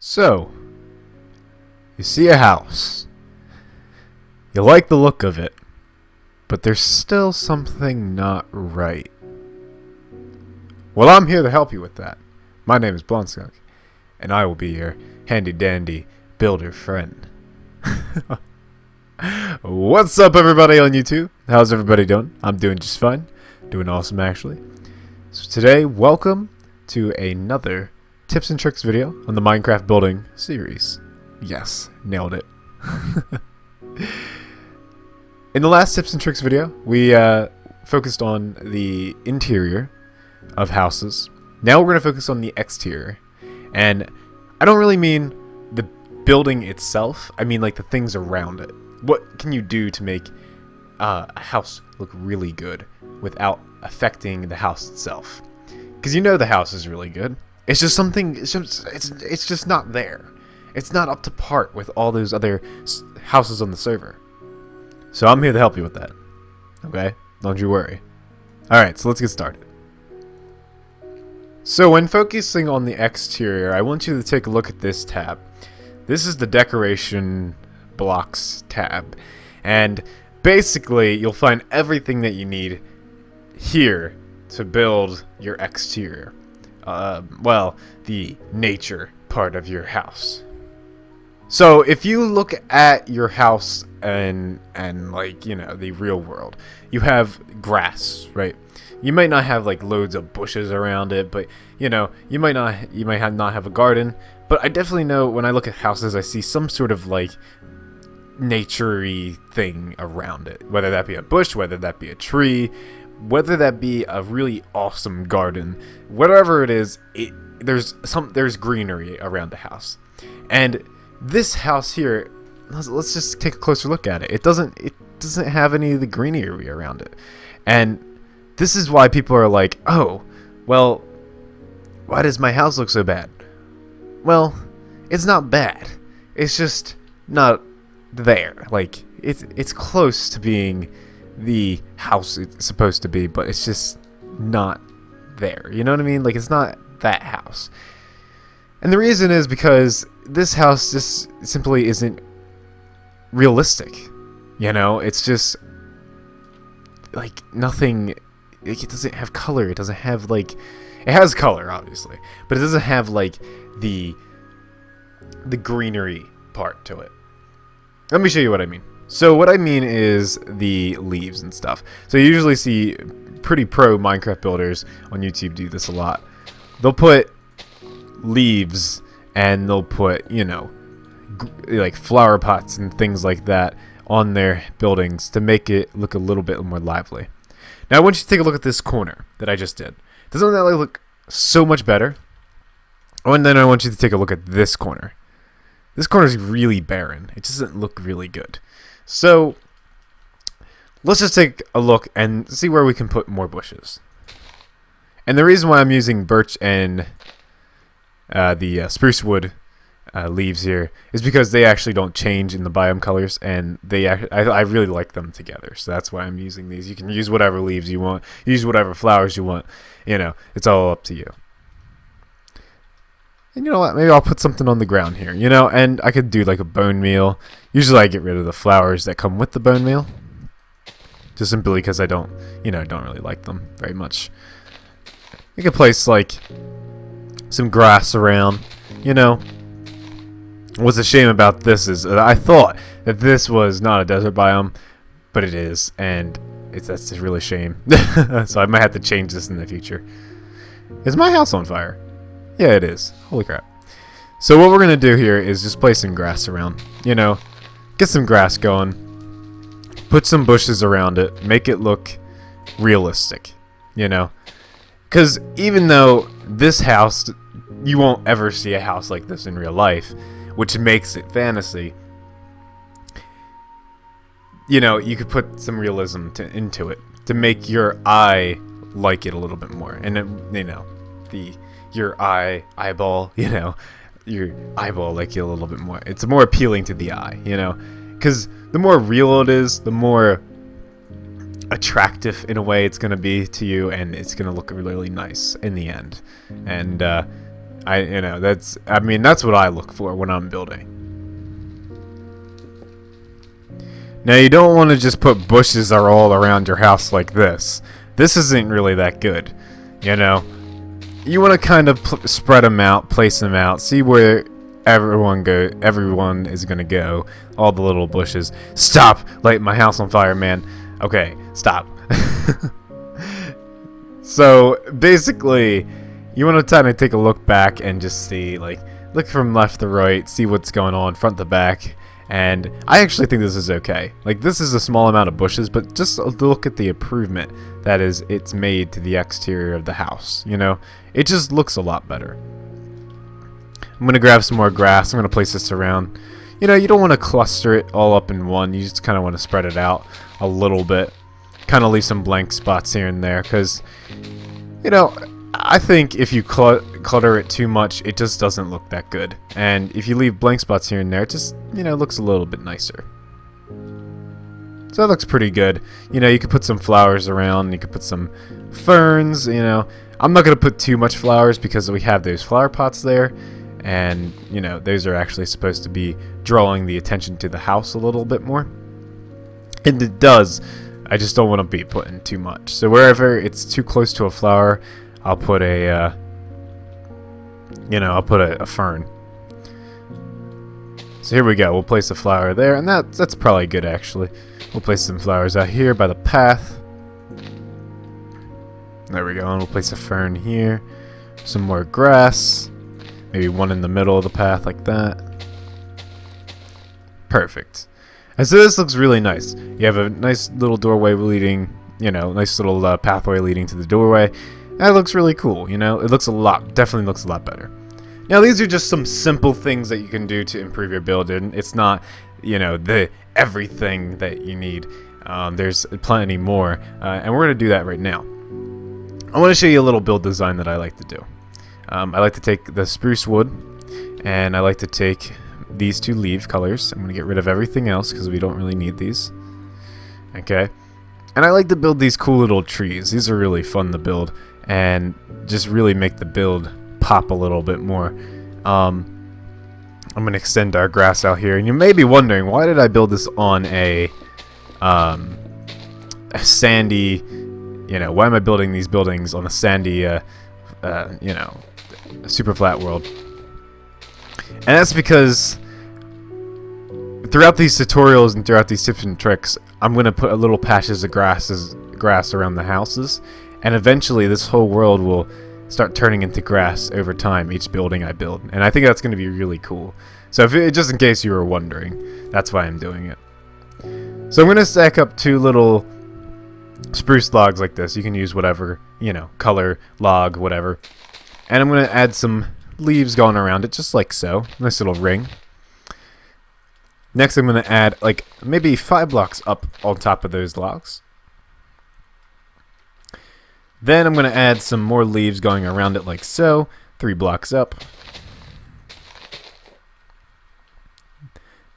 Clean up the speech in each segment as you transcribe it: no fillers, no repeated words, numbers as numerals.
So, you see a house. You like the look of it, but there's still something not right. Well, I'm here to help you with that. My name is Blonskunk, and I will be your handy-dandy builder friend. What's up, everybody on YouTube? How's everybody doing? I'm doing just fine. Doing awesome, actually. So today, welcome to another tips and tricks video on the Minecraft building series. Yes, nailed it. In the last tips and tricks video, we focused on the interior of houses. Now we're going to focus on the exterior. And I don't really mean the building itself. I mean like the things around it. What can you do to make a house look really good without affecting the house itself? Because you know the house is really good. It's just something. It's just not there. It's not up to par with all those other houses on the server. So I'm here to help you with that. Okay? Don't you worry. Alright, so let's get started. So when focusing on the exterior, I want you to take a look at this tab. This is the decoration blocks tab. And basically, you'll find everything that you need here to build your exterior. Well, the nature part of your house. So if you look at your house and like, you know, the real world, you have grass, right? You might not have like loads of bushes around it, but you know, you might not have a garden. But I definitely know when I look at houses, I see some sort of like nature-y thing around it. Whether that be a bush, whether that be a tree, whether that be a really awesome garden, whatever it is, there's greenery around the house. And this house here, let's just take a closer look at it. It doesn't have any of the greenery around it. And this is why people are like, "Oh, well, why does my house look so bad?" Well, it's not bad. It's just not there. Like it's close to being the house it's supposed to be, but it's just not there. You know what I mean? Like it's not that house. And the reason is because this house just simply isn't realistic. You know, it's just like nothing. It doesn't have color. It doesn't have like, it has color obviously, but it doesn't have like the greenery part to it. Let me show you what I mean. So what I mean is the leaves and stuff. So you usually see pretty pro Minecraft builders on YouTube do this a lot. They'll put leaves and they'll put, you know, like flower pots and things like that on their buildings to make it look a little bit more lively. Now I want you to take a look at this corner that I just did. Doesn't that look so much better? Oh, and then I want you to take a look at this corner. This corner is really barren. It doesn't look really good. So let's just take a look and see where we can put more bushes. And the reason why I'm using birch and the spruce wood leaves here is because they actually don't change in the biome colors, and I really like them together. So that's why I'm using these. You can use whatever leaves you want, use whatever flowers you want. You know, it's all up to you. And you know what? Maybe I'll put something on the ground here, you know, and I could do like a bone meal. Usually I get rid of the flowers that come with the bone meal, just simply because I don't really like them very much. You could place like some grass around, you know. What's a shame about this is I thought that this was not a desert biome, but it is, and that's a really shame. So I might have to change this in the future. Is my house on fire? Yeah, it is. Holy crap. So what we're going to do here is just place some grass around. You know, get some grass going. Put some bushes around it. Make it look realistic. You know? Because even though this house, you won't ever see a house like this in real life, which makes it fantasy, you know, you could put some realism into it to make your eye like it a little bit more. And, you know, your eyeball, you know, your eyeball like you a little bit more. It's more appealing to the eye, you know, because the more real it is, the more attractive in a way it's going to be to you, and it's going to look really, really nice in the end. And I mean, that's what I look for when I'm building. Now, you don't want to just put bushes are all around your house like this. This isn't really that good, you know. You want to kind of spread them out, place them out, see where everyone is gonna go. All the little bushes. Stop! Light my house on fire, man. Okay, stop. So basically, you want to kind of take a look back and just see, like, look from left to right, see what's going on front to back. And I actually think this is okay. Like, this is a small amount of bushes, but just look at the improvement that it's made to the exterior of the house. You know, it just looks a lot better. I'm gonna grab some more grass. I'm gonna place this around. You know, you don't want to cluster it all up in one. You just kind of want to spread it out a little bit. Kind of leave some blank spots here and there, because, you know, I think if you clutter it too much, it just doesn't look that good. And if you leave blank spots here and there, it just, you know, looks a little bit nicer. So that looks pretty good. You know, you could put some flowers around, you could put some ferns, you know. I'm not going to put too much flowers because we have those flower pots there. And, you know, those are actually supposed to be drawing the attention to the house a little bit more. And it does. I just don't want to be putting too much. So wherever it's too close to a flower, I'll put a, I'll put a fern. So here we go. We'll place a flower there, and that's probably good actually. We'll place some flowers out here by the path. There we go. And we'll place a fern here. Some more grass. Maybe one in the middle of the path like that. Perfect. And so this looks really nice. You have a nice little doorway leading, you know, nice little pathway leading to the doorway. That looks really cool, you know. It looks definitely looks a lot better. Now, these are just some simple things that you can do to improve your build, and it's not, you know, everything that you need. There's plenty more, and we're going to do that right now. I want to show you a little build design that I like to do. I like to take the spruce wood, and I like to take these two leaf colors. I'm going to get rid of everything else because we don't really need these. Okay. And I like to build these cool little trees. These are really fun to build and just really make the build pop a little bit more. I'm going to extend our grass out here. And you may be wondering, why did I build this on a sandy, you know, why am I building these buildings on a sandy, you know, super flat world? And that's because throughout these tutorials and throughout these tips and tricks, I'm going to put a little patches of grass around the houses, and eventually this whole world will start turning into grass over time, each building I build. And I think that's going to be really cool. So just in case you were wondering, that's why I'm doing it. So I'm going to stack up two little spruce logs like this. You can use whatever, you know, color, log, whatever. And I'm going to add some leaves going around it, just like so. Nice little ring. Next, I'm going to add like maybe 5 blocks up on top of those logs. Then I'm going to add some more leaves going around it like so. 3 blocks up.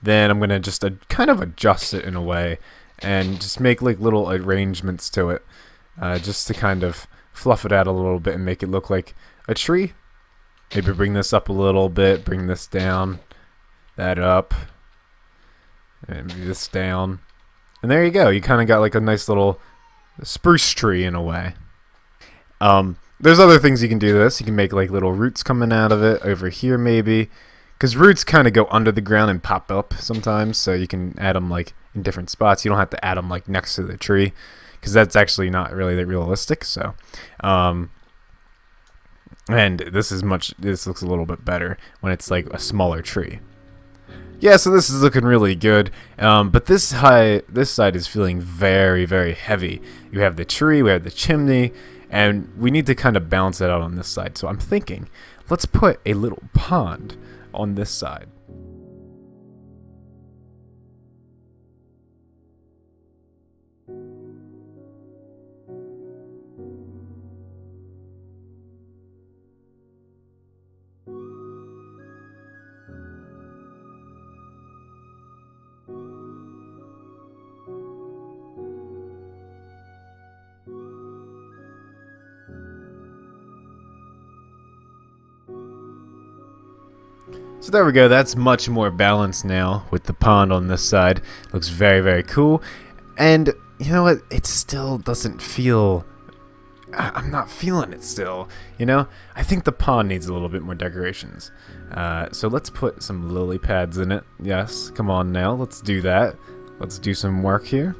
Then I'm going to just kind of adjust it in a way and just make like little arrangements to it, just to kind of fluff it out a little bit and make it look like a tree. Maybe bring this up a little bit, bring this down, that up, and maybe this down. And there you go. You kind of got like a nice little spruce tree in a way. There's other things you can do this. You can make like little roots coming out of it over here maybe. Because roots kind of go under the ground and pop up sometimes. So you can add them like in different spots. You don't have to add them like next to the tree. Because that's actually not really that realistic. So, and this looks a little bit better when it's like a smaller tree. Yeah, so this is looking really good. But this side is feeling very, very heavy. You have the tree, we have the chimney, and we need to kind of balance it out on this side. So I'm thinking, let's put a little pond on this side. So there we go, that's much more balanced now with the pond on this side. Looks very, very cool. And you know what? It still doesn't feel... I'm not feeling it still, you know? I think the pond needs a little bit more decorations. So let's put some lily pads in it. Yes, come on now, let's do that. Let's do some work here.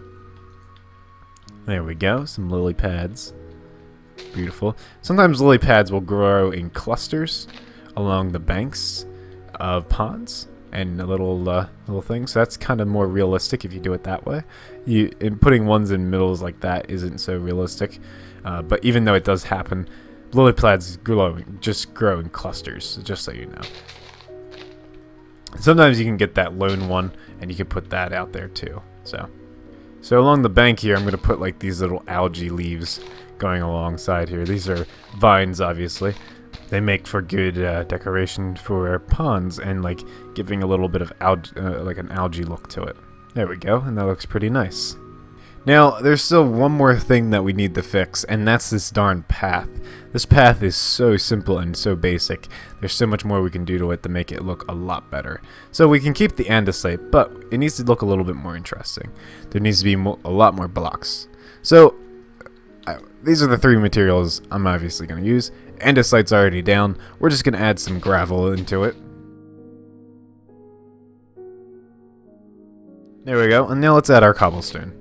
There we go, some lily pads. Beautiful. Sometimes lily pads will grow in clusters along the banks of ponds and little things. So that's kind of more realistic if you do it that way. Putting ones in middles like that isn't so realistic. But even though it does happen, lily pads just grow in clusters, just so you know. Sometimes you can get that lone one, and you can put that out there too. So along the bank here, I'm going to put like these little algae leaves going alongside here. These are vines, obviously. They make for good decoration for ponds and like giving a little bit of like an algae look to it. There we go, and that looks pretty nice. Now, there's still one more thing that we need to fix, and that's this darn path. This path is so simple and so basic. There's so much more we can do to it to make it look a lot better. So we can keep the andesite, but it needs to look a little bit more interesting. There needs to be a lot more blocks. So, these are the three materials I'm obviously going to use. Andesite's already down. We're just going to add some gravel into it. There we go, and now let's add our cobblestone.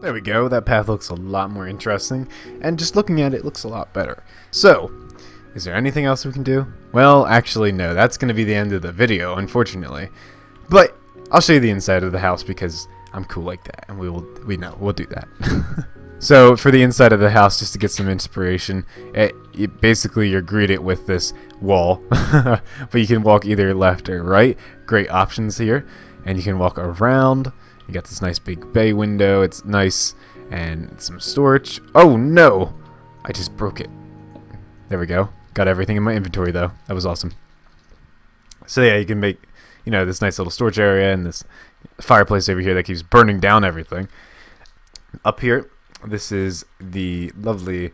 There we go, that path looks a lot more interesting, and just looking at it looks a lot better. So, is there anything else we can do? Well, actually no, that's going to be the end of the video, unfortunately. But, I'll show you the inside of the house because I'm cool like that, and we'll do that. So, for the inside of the house, just to get some inspiration, basically you're greeted with this wall, but you can walk either left or right. Great options here, and you can walk around. You got this nice big bay window. It's nice, and some storage. Oh no! I just broke it. There we go. Got everything in my inventory though. That was awesome. So yeah, you can make, this nice little storage area and this fireplace over here that keeps burning down everything. Up here, this is the lovely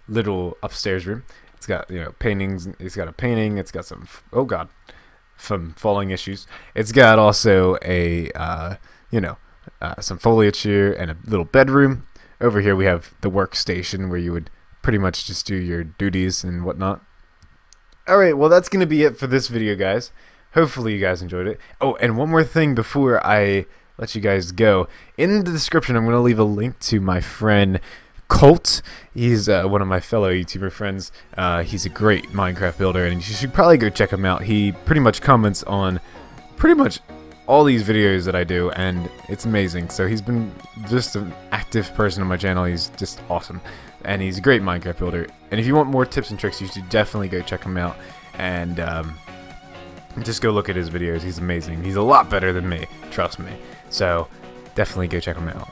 little upstairs room. It's got, paintings. It's got a painting. It's got some, oh god, some falling issues. It's got also a, some foliage here and a little bedroom. Over here we have the workstation where you would pretty much just do your duties and whatnot. Alright, well that's going to be it for this video, guys. Hopefully you guys enjoyed it. Oh, and one more thing before I let you guys go. In the description I'm going to leave a link to my friend Colt. He's one of my fellow YouTuber friends. He's a great Minecraft builder, and you should probably go check him out. He pretty much comments on pretty much all these videos that I do, and it's amazing. So he's been just an active person on my channel. He's just awesome, and he's a great Minecraft builder. And if you want more tips and tricks, you should definitely go check him out, and just go look at his videos. He's amazing. He's a lot better than me, trust me. So definitely go check him out.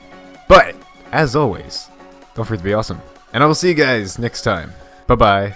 But as always, don't forget to be awesome, and I will see you guys next time. Bye bye.